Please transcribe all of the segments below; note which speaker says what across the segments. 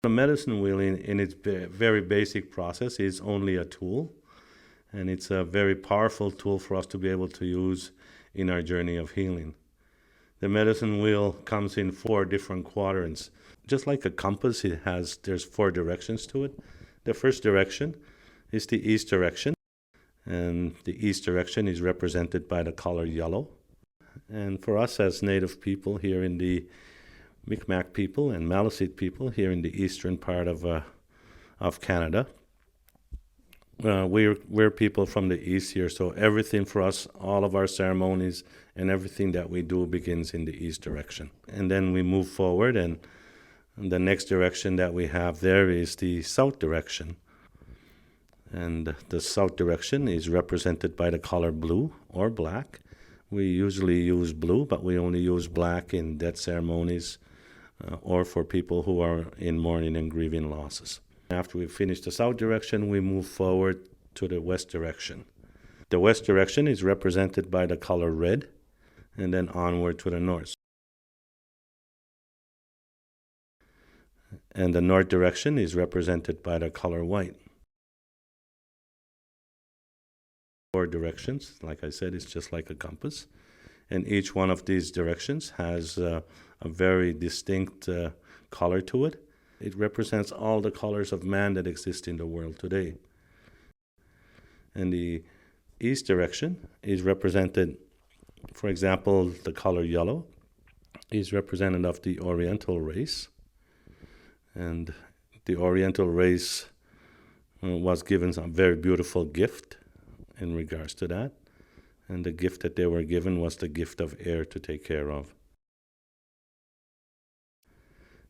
Speaker 1: The medicine wheel in its very basic process is only a tool, and it's a very powerful tool for us to be able to use in our journey of healing. The medicine wheel comes in 4 different quadrants. Just like a compass, there's 4 directions to it. The first direction is the east direction, and the east direction is represented by the color yellow. And for us as Native people here in the Mi'kmaq people and Maliseet people here in the eastern part of Canada, we're people from the east here, so everything for us, all of our ceremonies and everything that we do begins in the east direction. And then we move forward, and the next direction that we have there is the south direction. And the south direction is represented by the color blue or black. We usually use blue, but we only use black in death ceremonies or for people who are in mourning and grieving losses. After we finish the south direction, we move forward to the west direction. The west direction is represented by the color red, and then onward to the north. And the north direction is represented by the color white. 4 directions, like I said, it's just like a compass. And each one of these directions has a very distinct color to it. It represents all the colors of man that exist in the world today. And the east direction is represented, for example, the color yellow is representative of the Oriental race. And the Oriental race was given a very beautiful gift in regards to that. And the gift that they were given was the gift of air to take care of.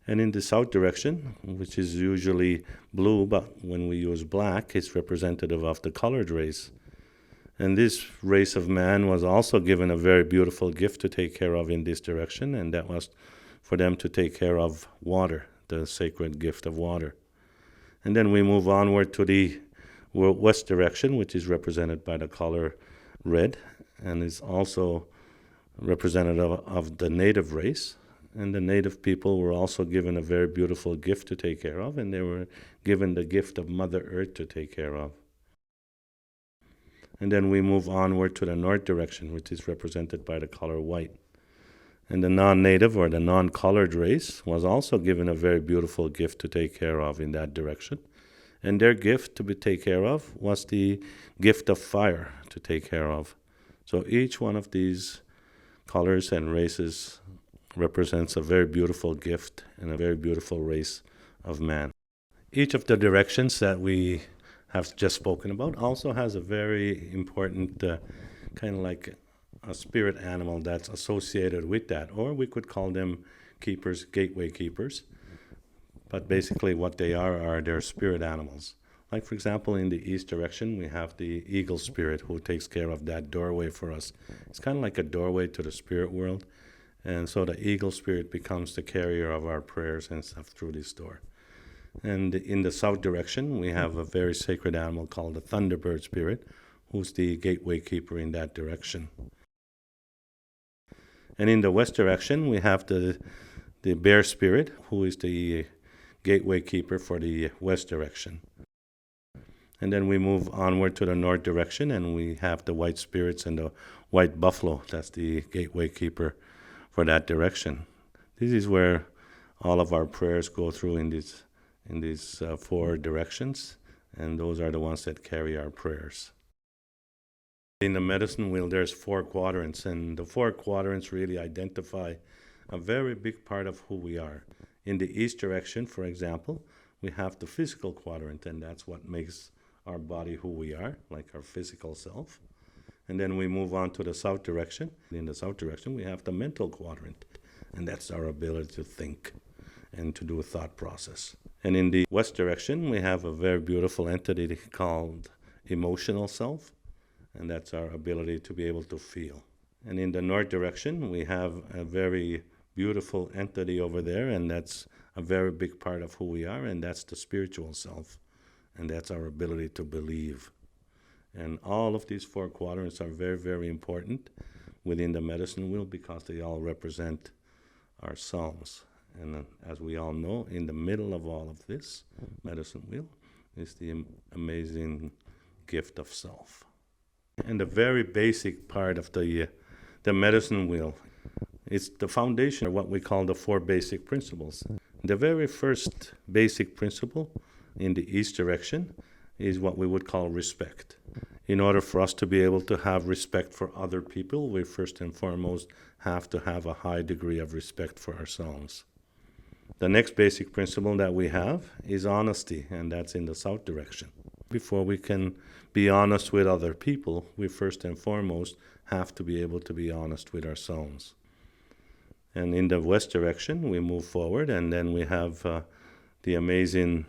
Speaker 1: And in the south direction, which is usually blue, but when we use black, it's representative of the colored race. And this race of man was also given a very beautiful gift to take care of in this direction, and that was for them to take care of water, the sacred gift of water. And then we move onward to the west direction, which is represented by the color red, and is also representative of the native race. And the native people were also given a very beautiful gift to take care of, and they were given the gift of Mother Earth to take care of. And then we move onward to the north direction, which is represented by the color white. And the non-native or the non-colored race was also given a very beautiful gift to take care of in that direction. And their gift to be taken care of was the gift of fire to take care of. So each one of these colors and races represents a very beautiful gift and a very beautiful race of man. Each of the directions that we have just spoken about also has a very important kind of like a spirit animal that's associated with that, or we could call them keepers, gateway keepers. But basically what they are their spirit animals. Like, for example, in the east direction, we have the eagle spirit who takes care of that doorway for us. It's kind of like a doorway to the spirit world. And so the eagle spirit becomes the carrier of our prayers and stuff through this door. And in the south direction, we have a very sacred animal called the thunderbird spirit, who's the gateway keeper in that direction. And in the west direction, we have the bear spirit, who is the gateway keeper for the west direction. And then we move onward to the north direction, and we have the white spirits and the white buffalo. That's the gateway keeper for that direction. This is where all of our prayers go through in these 4 directions, and those are the ones that carry our prayers. In the medicine wheel, there's 4 quadrants, and the 4 quadrants really identify a very big part of who we are. In the east direction, for example, we have the physical quadrant, and that's what makes our body who we are, like our physical self. And then we move on to the south direction. In the south direction, we have the mental quadrant, and that's our ability to think and to do a thought process. And in the west direction, we have a very beautiful entity called emotional self, and that's our ability to be able to feel. And in the north direction, we have a very beautiful entity over there, and that's a very big part of who we are, and that's the spiritual self, and that's our ability to believe. And all of these 4 quadrants are very, very important within the medicine wheel because they all represent our psalms. And as we all know, in the middle of all of this medicine wheel is the amazing gift of self. And the very basic part of the medicine wheel is the foundation of what we call the 4 basic principles. The very first basic principle in the east direction is what we would call respect. In order for us to be able to have respect for other people, we first and foremost have to have a high degree of respect for ourselves. The next basic principle that we have is honesty, and that's in the south direction. Before we can be honest with other people, we first and foremost have to be able to be honest with ourselves. And in the west direction, we move forward, and then we have the amazing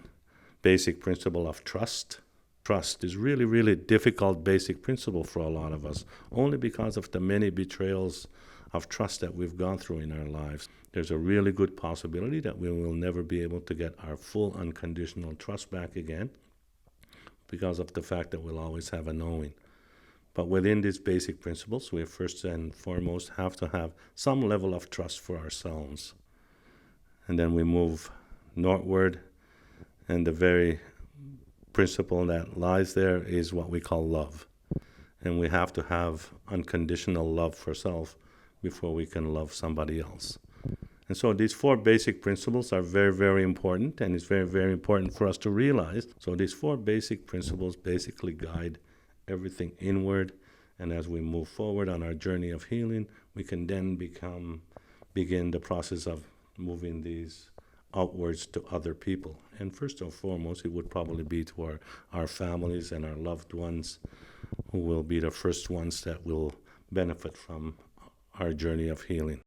Speaker 1: basic principle of trust. Trust is really, really difficult basic principle for a lot of us, only because of the many betrayals of trust that we've gone through in our lives. There's a really good possibility that we will never be able to get our full unconditional trust back again because of the fact that we'll always have a knowing. But within these basic principles, we first and foremost have to have some level of trust for ourselves. And then we move northward, and the very principle that lies there is what we call love. And we have to have unconditional love for self before we can love somebody else. And so these 4 basic principles are very, very important, and it's very, very important for us to realize. So these 4 basic principles basically guide everything inward, and as we move forward on our journey of healing, we can then begin the process of moving these outwards to other people. And first and foremost, it would probably be to our families and our loved ones, who will be the first ones that will benefit from our journey of healing.